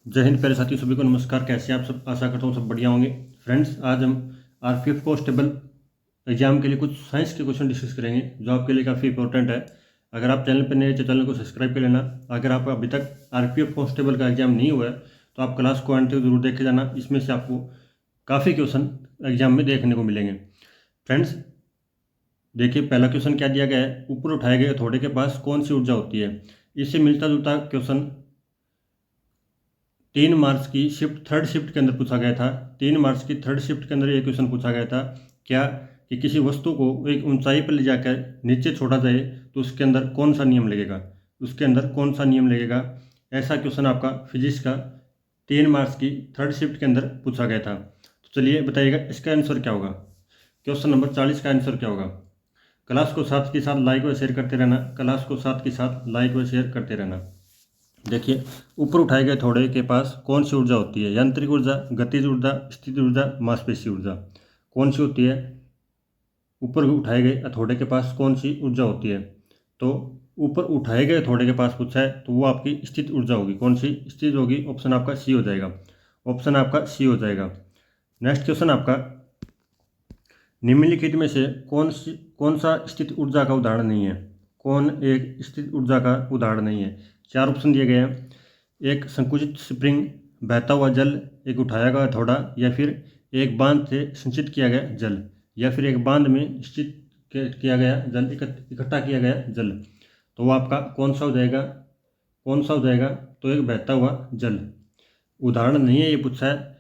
जय हिंद प्यारे साथियों, सभी को नमस्कार। कैसे हैं आप सब? आशा करता हूँ सब बढ़िया होंगे। फ्रेंड्स, आज हम आरपीएफ कांस्टेबल एग्जाम के लिए कुछ साइंस के क्वेश्चन डिस्कस करेंगे जो आपके लिए काफ़ी इंपॉर्टेंट है। अगर आप चैनल पर नए हैं तो चैनल को सब्सक्राइब कर लेना। अगर आप अभी तक आरपीएफ कांस्टेबल का एग्जाम नहीं हुआ है तो आप क्लास को अंत तक जरूर देखे जाना। इसमें से आपको काफ़ी क्वेश्चन एग्जाम में देखने को मिलेंगे। फ्रेंड्स, देखिए पहला क्वेश्चन क्या दिया गया है। ऊपर उठाए गए हथौड़े के पास कौन सी ऊर्जा होती है? इससे मिलता जुलता क्वेश्चन 3 मार्च की थर्ड शिफ्ट के अंदर पूछा गया था। 3 मार्च की थर्ड शिफ्ट के अंदर ये क्वेश्चन पूछा गया था। क्या कि किसी वस्तु को एक ऊंचाई पर ले जाकर नीचे छोड़ा जाए तो उसके अंदर कौन सा नियम लगेगा? उसके अंदर कौन सा नियम लगेगा? ऐसा क्वेश्चन आपका फिजिक्स का 3 मार्च की थर्ड शिफ्ट के अंदर पूछा गया था। तो चलिए बताइएगा इसका आंसर क्या होगा। क्वेश्चन नंबर 40 का आंसर क्या होगा? क्लास को साथ के साथ लाइक व शेयर करते रहना। क्लास को साथ के साथ लाइक व शेयर करते रहना। देखिए, ऊपर उठाए गए थोड़े के पास कौन सी ऊर्जा होती है? यांत्रिक ऊर्जा, गतिज ऊर्जा, स्थिति ऊर्जा, मांसपेशी ऊर्जा। कौन सी होती है? ऊपर उठाए गए हथौड़े के पास कौन सी ऊर्जा होती है? तो ऊपर उठाए गए हथौड़े के पास पूछा है तो वो आपकी स्थित ऊर्जा होगी। कौन सी स्थित होगी? ऑप्शन आपका सी हो जाएगा। ऑप्शन आपका सी हो जाएगा। नेक्स्ट क्वेश्चन आपका, निम्नलिखित में से कौन सा स्थित ऊर्जा का उदाहरण नहीं है? कौन एक स्थित ऊर्जा का उदाहरण नहीं है? 4 ऑप्शन दिए गए हैं। एक संकुचित स्प्रिंग, बहता हुआ जल, एक उठाया गया हथौड़ा, या फिर एक बांध से संचित किया गया जल, या फिर एक बांध में स्थित किया गया जल, इकट्ठा किया गया जल। तो वो आपका कौन सा हो जाएगा? कौन सा हो जाएगा? तो एक बहता हुआ जल। उदाहरण नहीं है ये पूछा है।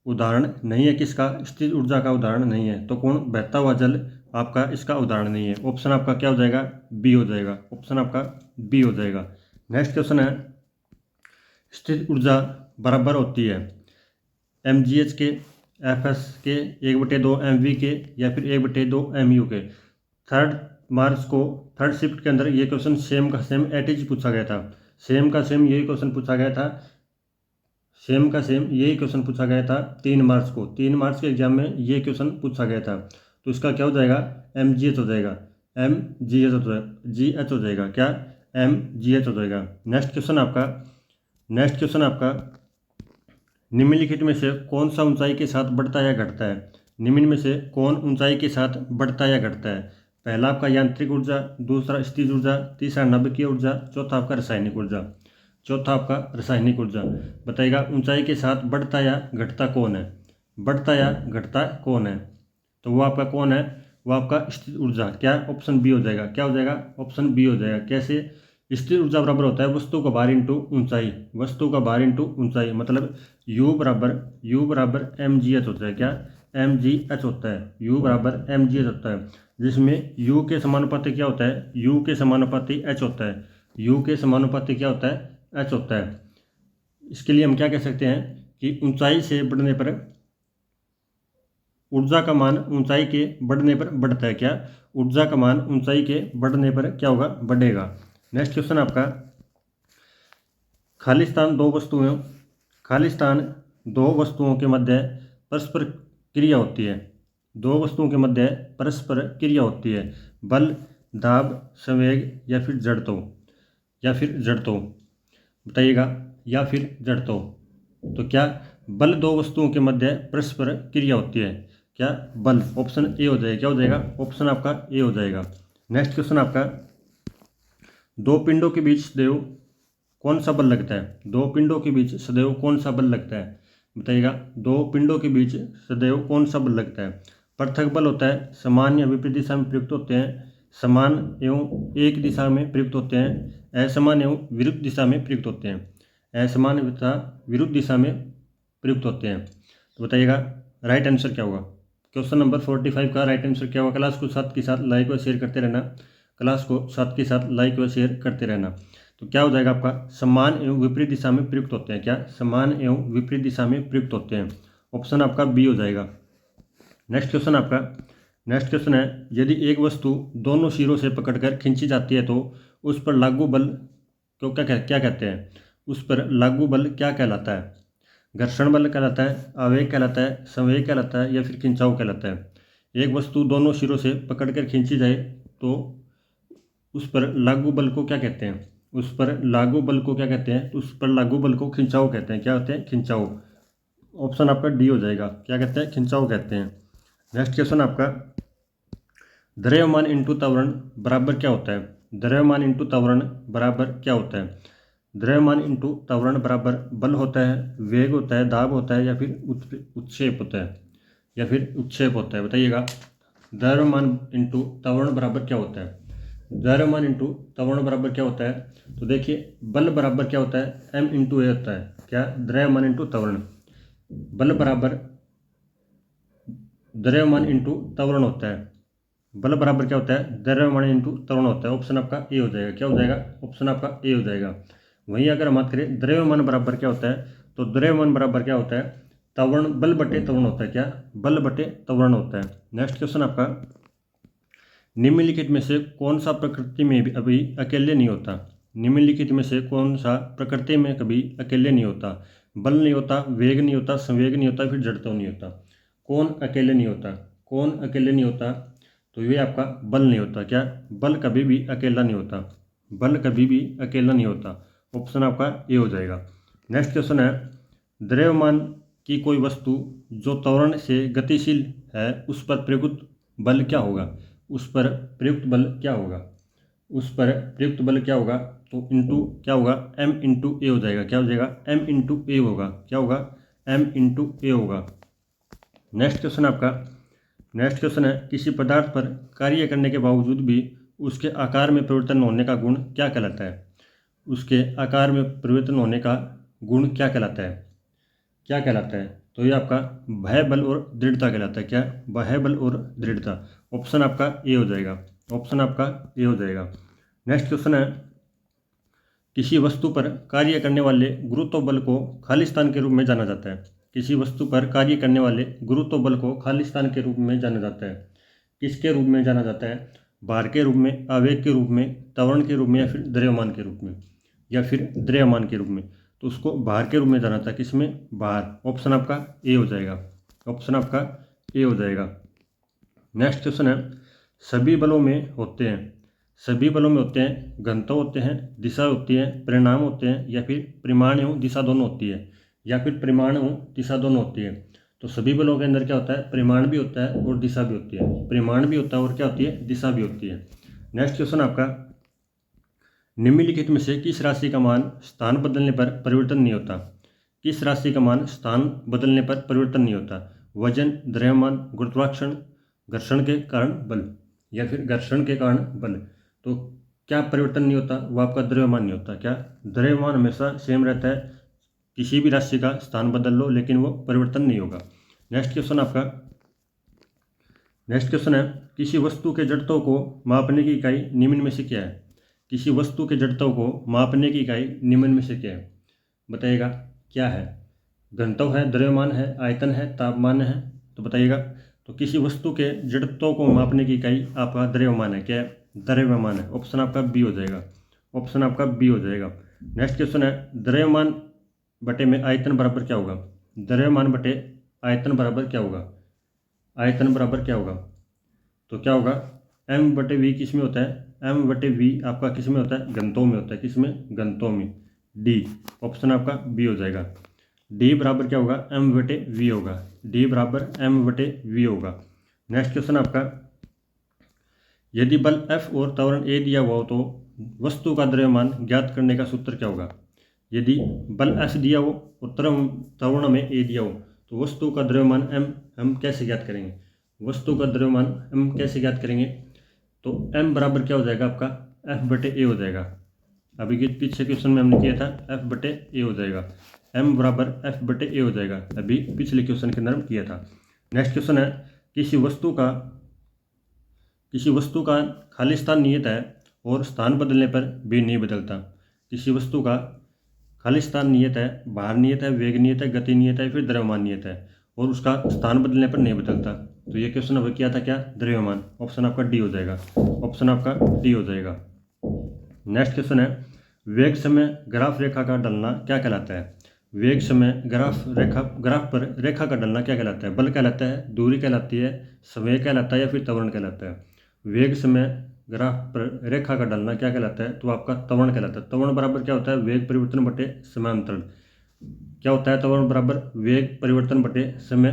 उदाहरण नहीं है किसका? स्थिर ऊर्जा का उदाहरण नहीं है। तो कौन? बहता हुआ जल आपका इसका उदाहरण नहीं है। ऑप्शन आपका क्या हो जाएगा? बी हो जाएगा। ऑप्शन आपका बी हो जाएगा। नेक्स्ट क्वेश्चन है, स्थिर ऊर्जा बराबर होती है mgh के, fs के, 1/2 mv के, या फिर 1/2 mu के। 3 मार्च को थर्ड शिफ्ट के अंदर ये क्वेश्चन सेम का सेम एटीज पूछा गया था। सेम का सेम यही क्वेश्चन पूछा गया था। सेम का सेम यही क्वेश्चन पूछा गया था 3 मार्च को। 3 मार्च के एग्जाम में ये क्वेश्चन पूछा गया था। तो इसका क्या हो जाएगा? एम जी एच हो जाएगा। एम जी एच हो जाएगा। क्या? एम जी एच हो जाएगा। नेक्स्ट क्वेश्चन आपका, निम्नलिखित में से कौन सा ऊंचाई के साथ बढ़ता या घटता है? निम्न में से कौन ऊंचाई के साथ बढ़ता या घटता है? पहला आपका यांत्रिक ऊर्जा, दूसरा स्थिर ऊर्जा, तीसरा नाभिकीय ऊर्जा, चौथा आपका रासायनिक ऊर्जा। चौथा आपका रासायनिक ऊर्जा। बताइएगा ऊंचाई के साथ बढ़ता या घटता कौन है? बढ़ता या घटता कौन है? तो वो आपका कौन है? वो आपका स्थिर ऊर्जा। क्या? ऑप्शन बी हो जाएगा। क्या हो जाएगा? ऑप्शन बी हो जाएगा। कैसे? स्थिर ऊर्जा बराबर होता है वस्तु का भार इंटू ऊंचाई। वस्तु का भार इंटू ऊंचाई मतलब U बराबर एम जी एच होता है। क्या? एम जी एच होता है। U बराबर एम जी एच होता है, जिसमें U के समानुपाती क्या होता है? U के समानुपाती H होता है। U के समानुपाती क्या होता है? H होता है। इसके लिए हम क्या कह सकते हैं कि ऊंचाई से बढ़ने पर ऊर्जा का मान ऊंचाई के बढ़ने पर बढ़ता है। क्या? ऊर्जा का मान ऊंचाई के बढ़ने पर क्या होगा? बढ़ेगा। नेक्स्ट क्वेश्चन आपका, खालिस्तान दो वस्तुओं के मध्य परस्पर क्रिया होती है। दो वस्तुओं के मध्य परस्पर क्रिया होती है। बल, दाब, संवेग, या फिर जड़त्व। बताइएगा, या फिर जड़त्व। तो क्या? बल दो वस्तुओं के मध्य परस्पर क्रिया होती है। क्या? बल। ऑप्शन ए हो जाएगा। क्या हो जाएगा? ऑप्शन आपका ए हो जाएगा। नेक्स्ट क्वेश्चन आपका, दो पिंडों के बीच सदैव कौन सा बल लगता है? दो पिंडों के बीच सदैव कौन सा बल लगता है? बताइएगा, दो पिंडों के बीच सदैव कौन सा बल लगता है? पृथक बल होता है, समान या विपरीत दिशा में प्रयुक्त होते हैं, समान एवं एक दिशा में प्रयुक्त होते हैं, असमान एवं विरुद्ध दिशा में प्रयुक्त होते हैं। असमान तथा विरुद्ध दिशा में प्रयुक्त होते हैं। तो बताइएगा राइट आंसर क्या होगा? क्वेश्चन नंबर 45 का राइट आंसर क्या होगा? क्लास को साथ के साथ लाइक व शेयर करते रहना। क्लास को साथ के साथ लाइक व शेयर करते रहना। तो क्या हो जाएगा आपका? समान एवं विपरीत दिशा में प्रयुक्त होते हैं। क्या? समान एवं विपरीत दिशा में प्रयुक्त होते हैं। ऑप्शन आपका बी हो जाएगा। नेक्स्ट क्वेश्चन है, यदि एक वस्तु दोनों सिरों से पकड़कर खींची जाती है तो उस पर लागू बल को क्या कहते हैं? उस पर लागू बल क्या कहलाता है? घर्षण बल कहलाता है, आवेग कहलाता है, संवेग कहलाता है, या फिर खिंचाव कहलाता है? एक वस्तु दोनों सिरों से पकड़कर खींची जाए तो उस पर लागू बल को क्या कहते हैं? उस पर लागू बल को क्या कहते हैं? तो उस पर लागू बल को खिंचाव कहते हैं। क्या होते हैं? खिंचाव। ऑप्शन आपका डी हो जाएगा। क्या कहते हैं? खिंचाव कहते हैं। नेक्स्ट क्वेश्चन आपका, द्रव्यमान इंटू त्वरण बराबर क्या होता है? द्रव्यमान इंटू त्वरण बराबर क्या होता है? द्रव्यमान इंटू त्वरण बराबर बल होता है, वेग होता है, दाब होता है, या फिर उत्क्षेप होता है, या फिर उत्क्षेप होता है? बताइएगा। द्रव्यमान इंटू त्वरण बराबर क्या होता है? द्रव्यमान इंटू त्वरण बराबर क्या होता है? तो देखिए, बल बराबर क्या होता है? एम इंटू ए होता है। क्या? द्रव्यमान इंटू त्वरण। बल बराबर द्रव्यमान इंटू त्वरण होता है। बल बराबर क्या होता है? द्रव्यमान इंटू त्वरण होता है। ऑप्शन आपका ए हो जाएगा। क्या हो जाएगा? ऑप्शन आपका ए हो जाएगा। वहीं अगर हम बात करें द्रव्यमान बराबर क्या होता है, तो द्रव्यमान बराबर क्या होता है? त्वरण, बल बटे त्वरण होता है। क्या? बल बटे त्वरण होता है। नेक्स्ट क्वेश्चन आपका, निम्नलिखित में से कौन सा प्रकृति में भी अभी अकेले नहीं होता? निम्नलिखित में से कौन सा प्रकृति में कभी अकेले नहीं होता? बल नहीं होता, वेग नहीं होता, संवेग नहीं होता, फिर जड़त्व नहीं होता। कौन अकेले नहीं होता? कौन अकेले नहीं होता? तो ये आपका बल नहीं होता। क्या? बल कभी भी अकेला नहीं होता। बल कभी भी अकेला नहीं होता। ऑप्शन आपका ए हो जाएगा। नेक्स्ट क्वेश्चन है, द्रव्यमान की कोई वस्तु जो त्वरण से गतिशील है उस पर प्रयुक्त बल क्या होगा? उस पर प्रयुक्त बल क्या होगा? उस पर प्रयुक्त बल क्या होगा? तो इंटू क्या होगा? एम इंटू ए हो जाएगा। क्या हो जाएगा? एम इंटू ए होगा। क्या होगा? एम इंटू ए होगा। नेक्स्ट क्वेश्चन आपका, नेक्स्ट क्वेश्चन है, किसी पदार्थ पर कार्य करने के बावजूद भी उसके आकार में परिवर्तन होने का गुण क्या कहलाता है? उसके आकार में परिवर्तन होने का गुण क्या कहलाता है? क्या कहलाता है? तो ये आपका बाह्य बल और दृढ़ता कहलाता है। क्या? बाह्य बल और दृढ़ता। ऑप्शन आपका ए हो जाएगा। ऑप्शन आपका ए हो जाएगा। नेक्स्ट क्वेश्चन है, किसी वस्तु पर कार्य करने वाले गुरुत्व बल को खाली स्थान के रूप में जाना जाता है। किसी वस्तु पर कार्य करने वाले गुरुत्व बल को खाली स्थान के रूप में जाना जाता है। किसके रूप में जाना जाता है? भार के रूप में, आवेग के रूप में, त्वरण के रूप में, या फिर द्रव्यमान के रूप में, या फिर द्रव्यमान के रूप में। तो उसको भार के रूप में जाना था। किसमें? भार। ऑप्शन आपका ए हो जाएगा। ऑप्शन आपका ए हो जाएगा। नेक्स्ट क्वेश्चन है, सभी बलों में होते हैं, सभी बलों में होते हैं घनत्व होते हैं, दिशा होती है, परिणाम होते हैं, या फिर परिमाण एवं दिशा दोनों होती है, या फिर परिमाण एवं दिशा दोनों होती है। तो सभी बलों के अंदर क्या होता है? परिमाण भी होता है और दिशा भी होती है। परिमाण भी होता है और क्या होती है? दिशा भी होती है। नेक्स्ट क्वेश्चन आपका, निम्नलिखित में से किस राशि का मान स्थान बदलने पर परिवर्तन नहीं होता? किस राशि का मान स्थान बदलने पर परिवर्तन नहीं होता? वजन, द्रव्यमान, गुरुत्वाकर्षण, घर्षण के कारण बल, या फिर घर्षण के कारण बल। तो क्या परिवर्तन नहीं होता? वो आपका द्रव्यमान नहीं होता। क्या? द्रव्यमान हमेशा सेम रहता है। किसी भी राशि का स्थान बदल लो लेकिन वो परिवर्तन नहीं होगा। नेक्स्ट क्वेश्चन आपका, नेक्स्ट क्वेश्चन है, किसी वस्तु के जड़त्व को मापने की इकाई निम्न में से क्या है? किसी वस्तु के जड़त्व को मापने की इकाई निम्न में से क्या है? बताइएगा। क्या है? घनत्व है, द्रव्यमान है, आयतन है, तापमान है? तो बताइएगा। तो किसी वस्तु के जड़त्व को मापने की इकाई आपका द्रव्यमान है। क्या है? द्रव्यमान है। ऑप्शन आपका बी हो जाएगा। ऑप्शन आपका बी हो जाएगा। नेक्स्ट क्वेश्चन है, द्रव्यमान बटे में आयतन बराबर क्या होगा? द्रव्यमान बटे आयतन बराबर क्या होगा? आयतन बराबर क्या होगा? तो क्या होगा? एम बटे वी किस में होता है? एम बटे वी आपका किस में होता है? घनत्व में होता है। किस में? घनत्व में। डी। ऑप्शन आपका बी हो जाएगा। डी बराबर क्या होगा? एम बटे वी होगा। डी बराबर एम बटे वी होगा। नेक्स्ट क्वेश्चन आपका, यदि बल F और त्वरण A दिया हुआ हो तो वस्तु का द्रव्यमान ज्ञात करने का सूत्र क्या होगा? यदि बल F दिया हो और त्वरण में A दिया हो तो वस्तु का द्रव्यमान M हम कैसे ज्ञात करेंगे? वस्तु का द्रव्यमान M कैसे ज्ञात करेंगे? तो M बराबर क्या हो जाएगा आपका? F बटे A हो जाएगा। अभी के पीछे क्वेश्चन में हमने किया था F बटे A हो जाएगा। M बराबर F बटे A हो जाएगा। अभी पिछले क्वेश्चन के अंदर हम किया था। नेक्स्ट क्वेश्चन है, किसी वस्तु का खाली स्थान नियत है और स्थान बदलने पर भी नहीं बदलता। किसी वस्तु का खाली स्थान नियत है, भार नियत है, वेग नियत है, गति नियत है, फिर द्रव्यमान नियत है और उसका स्थान बदलने पर नहीं बदलता। तो ये क्वेश्चन अब किया था क्या? द्रव्यमान। ऑप्शन आपका डी हो जाएगा। ऑप्शन आपका डी हो जाएगा। नेक्स्ट क्वेश्चन है, वेग समय ग्राफ रेखा का ढलना क्या कहलाता है? वेग समय ग्राफ पर रेखा का ढलना क्या कहलाता है? बल कहलाता है, दूरी कहलाती है, समय कहलाता है, या फिर त्वरण कहलाता है? वेग समय ग्राफ पर रेखा का डालना क्या कहलाता है, तो आपका त्वरण कहलाता है। त्वरण बराबर क्या होता है, वेग परिवर्तन बटे समयांतरण। क्या होता है त्वरण बराबर वेग परिवर्तन बटे समय,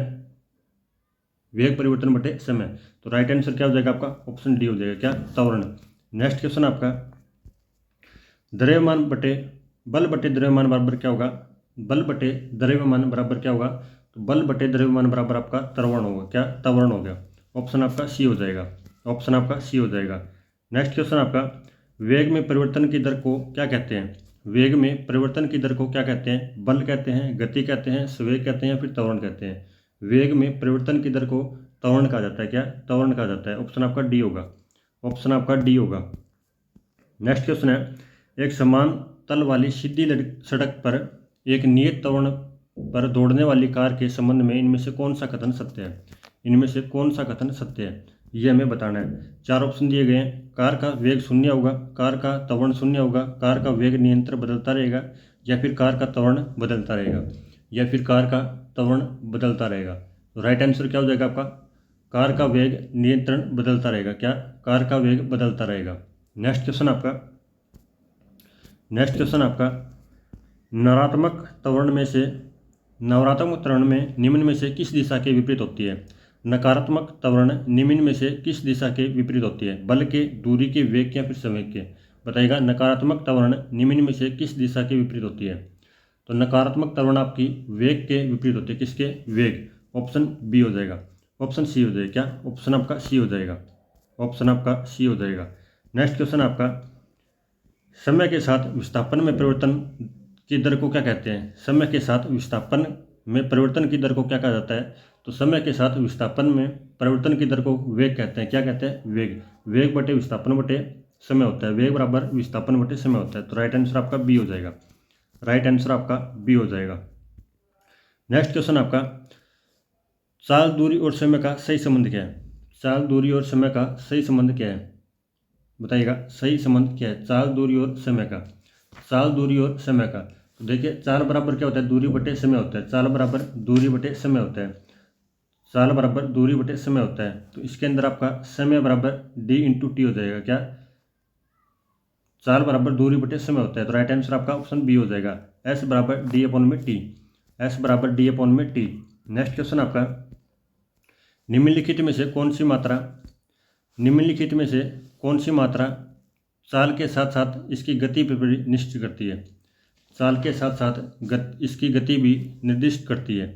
वेग परिवर्तन बटे समय। तो राइट आंसर क्या हो जाएगा आपका, ऑप्शन डी हो जाएगा, क्या, त्वरण। नेक्स्ट क्वेश्चन आपका, द्रव्यमान बटे बल बटे द्रव्यमान बराबर क्या होगा, बल बटे द्रव्यमान बराबर क्या होगा, तो बल बटे द्रव्यमान बराबर आपका त्वरण होगा, क्या, त्वरण हो गया। ऑप्शन आपका सी हो जाएगा, ऑप्शन आपका सी हो जाएगा। नेक्स्ट क्वेश्चन आपका, वेग में परिवर्तन की दर को क्या कहते हैं, वेग में परिवर्तन की दर को क्या कहते हैं, बल कहते हैं, गति कहते हैं, संवेग कहते हैं, फिर त्वरण कहते हैं। वेग में परिवर्तन की दर को त्वरण कहा जाता है, क्या, त्वरण कहा जाता है। ऑप्शन आपका डी होगा, ऑप्शन आपका डी होगा। नेक्स्ट क्वेश्चन है, एक समान तल वाली सीधी सड़क पर एक नियत त्वरण पर दौड़ने वाली कार के संबंध में इनमें से कौन सा कथन सत्य है, इनमें से कौन सा कथन सत्य है, ये हमें बताना है। चार ऑप्शन दिए गए हैं, कार का वेग शून्य होगा, कार का त्वरण शून्य होगा, कार का वेग निरंतर बदलता रहेगा, या फिर कार का त्वरण बदलता रहेगा, या फिर कार का त्वरण बदलता रहेगा। तो राइट आंसर क्या हो जाएगा आपका, कार का वेग नियंत्रण बदलता रहेगा, क्या, कार का वेग बदलता रहेगा। नेक्स्ट क्वेश्चन आपका, नेक्स्ट क्वेश्चन आपका, नकारात्मक त्वरण में निम्न में से किस दिशा के विपरीत होती है, नकारात्मक त्वरण निम्न में से किस दिशा के विपरीत होती है, बल के, दूरी के, वेग के, या फिर संवेग के। बताइएगा, नकारात्मक त्वरण निम्न में से किस दिशा के विपरीत होती है, तो नकारात्मक त्वरण आपकी वेग के विपरीत होती है, किसके, वेग। ऑप्शन बी हो जाएगा, ऑप्शन सी हो जाएगा, क्या, ऑप्शन आपका सी हो जाएगा, ऑप्शन आपका सी हो जाएगा। नेक्स्ट क्वेश्चन आपका, समय के साथ विस्थापन में परिवर्तन की दर को क्या कहते हैं, समय के साथ विस्थापन में परिवर्तन की दर को क्या कहा जाता है, तो समय के साथ विस्थापन में परिवर्तन की दर को वेग कहते हैं, क्या कहते हैं, वेग। वेग बटे विस्थापन बटे समय होता है, वेग बराबर विस्थापन बटे समय होता है। तो राइट आंसर आपका बी हो जाएगा, राइट आंसर आपका बी हो जाएगा। नेक्स्ट क्वेश्चन आपका, चाल, दूरी और समय का सही संबंध क्या है, चाल, दूरी और समय का सही संबंध क्या है, बताइएगा, सही संबंध क्या है, चाल, दूरी और समय का, चाल, दूरी और समय का। तो देखिए, चाल बराबर क्या होता है, दूरी बटे समय होता है, चाल बराबर दूरी बटे समय होता है, चाल बराबर दूरी बटे समय होता है। तो इसके अंदर आपका समय बराबर डी इंटू टी हो जाएगा, क्या, चाल बराबर दूरी बटे समय होता है। तो राइट आंसर आपका ऑप्शन बी हो जाएगा, एस बराबर डी अपॉन में टी, एस बराबर डी अपॉन में टी। नेक्स्ट क्वेश्चन आपका, निम्नलिखित में से कौन सी मात्रा, निम्नलिखित में से कौन सी मात्रा चाल के साथ साथ इसकी गति पर भी निश्चित करती है, चाल के साथ साथ इसकी गति भी निर्दिष्ट करती है,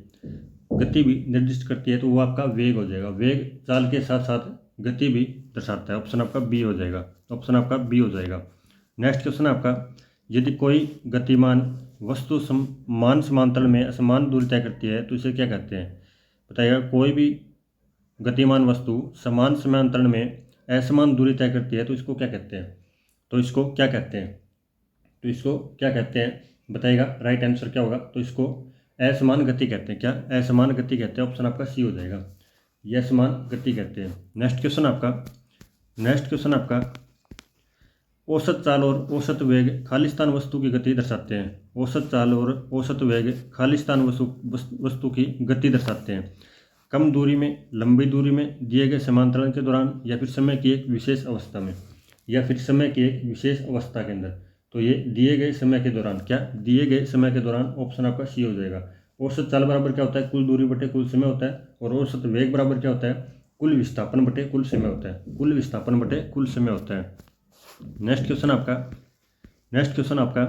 गति भी निर्दिष्ट करती है, तो वो आपका वेग हो जाएगा। वेग चाल के साथ साथ गति भी दर्शाता है, ऑप्शन आपका बी हो जाएगा, ऑप्शन आपका बी हो जाएगा। नेक्स्ट क्वेश्चन आपका, यदि कोई गतिमान वस्तु समान समांतर में असमान दूरी तय करती है तो इसे क्या कहते हैं, बताइएगा, कोई भी गतिमान वस्तु समान समांतरण में असमान दूरी तय करती है तो इसको क्या कहते हैं, तो इसको क्या कहते हैं, तो इसको क्या कहते हैं, बताइएगा, राइट आंसर क्या होगा, तो इसको असमान गति कहते हैं, क्या, असमान गति कहते हैं। ऑप्शन आपका सी हो जाएगा, ये असमान गति कहते हैं। नेक्स्ट क्वेश्चन आपका, नेक्स्ट क्वेश्चन आपका, औसत चाल और औसत वेग खालिस्तान वस्तु की गति दर्शाते हैं, औसत चाल और औसत वेग खालिस्तान वस्तु की गति दर्शाते हैं। कम दूरी में, लंबी दूरी में, दिए गए समांतरण के दौरान, या फिर समय की एक विशेष अवस्था में, या फिर समय की एक विशेष अवस्था के अंदर। तो ये दिए गए समय के दौरान, क्या, दिए गए समय के दौरान, ऑप्शन आपका सी हो जाएगा। औसत चाल बराबर क्या होता है, कुल दूरी बटे कुल समय होता है, और औसत वेग बराबर क्या होता है, कुल विस्थापन बटे कुल समय होता है, कुल विस्थापन बटे कुल समय होता है। नेक्स्ट क्वेश्चन आपका, नेक्स्ट क्वेश्चन आपका,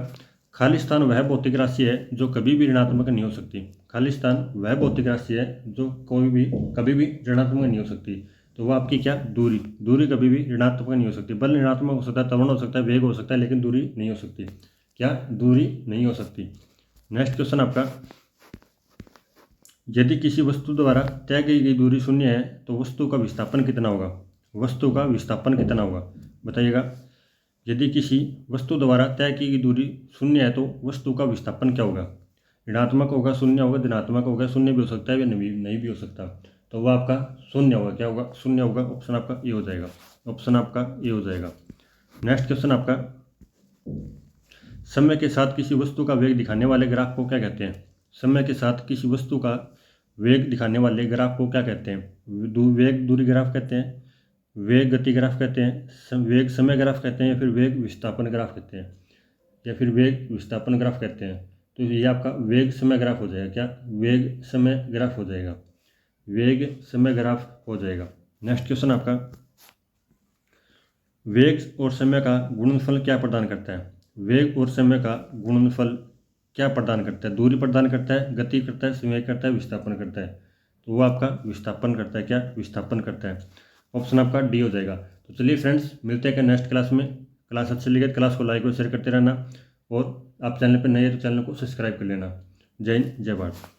खालिस्तान वह भौतिक राशि है जो कभी भी ऋणात्मक नहीं हो सकती, खालिस्तान वह भौतिक राशि है जो कभी भी ऋणात्मक नहीं हो सकती। तो वो आपकी क्या, दूरी, दूरी कभी भी ऋणात्मक नहीं हो सकती। बल ऋणात्मक हो सकता है, त्वरण हो सकता है, वेग हो सकता है, लेकिन दूरी नहीं हो सकती, क्या, दूरी नहीं हो सकती। नेक्स्ट क्वेश्चन आपका, यदि किसी वस्तु द्वारा तय की गई दूरी शून्य है तो वस्तु का विस्थापन कितना होगा, वस्तु का विस्थापन कितना होगा, बताइएगा। यदि किसी वस्तु द्वारा तय की गई दूरी शून्य है तो वस्तु का विस्थापन क्या होगा, ऋणात्मक होगा, शून्य होगा, धनात्मक होगा, शून्य भी हो सकता है या नहीं भी हो सकता। तो वह आपका शून्य होगा, क्या होगा, शून्य होगा। ऑप्शन आपका ए हो जाएगा, ऑप्शन आपका ए हो जाएगा। नेक्स्ट क्वेश्चन आपका, समय के साथ किसी वस्तु का वेग दिखाने वाले ग्राफ को क्या कहते हैं, समय के साथ किसी वस्तु का वेग दिखाने वाले ग्राफ को क्या कहते हैं, वेग दूरी ग्राफ कहते हैं, वेग गति ग्राफ कहते हैं, वेग समय ग्राफ कहते हैं, या फिर वेग विस्थापन ग्राफ कहते हैं, या फिर वेग विस्थापन ग्राफ कहते हैं। तो ये आपका वेग समय ग्राफ हो जाएगा। क्या? वेग समय ग्राफ हो जाएगा, वेग समय ग्राफ हो जाएगा। नेक्स्ट क्वेश्चन आपका, वेग और समय का गुणनफल क्या प्रदान करता है? वेग और समय का गुणनफल क्या प्रदान करता है? दूरी प्रदान करता है, गति करता है, समय करता है, विस्थापन करता है? तो वो आपका विस्थापन करता है। क्या? विस्थापन करता है। ऑप्शन आपका डी हो जाएगा। तो चलिए फ्रेंड्स, मिलते हैं कि नेक्स्ट क्लास में। क्लास अच्छी लगी तो क्लास को लाइक और शेयर करते रहना, और आप चैनल पर नए हैं तो चैनल को सब्सक्राइब कर लेना। जय हिंद, जय भारत।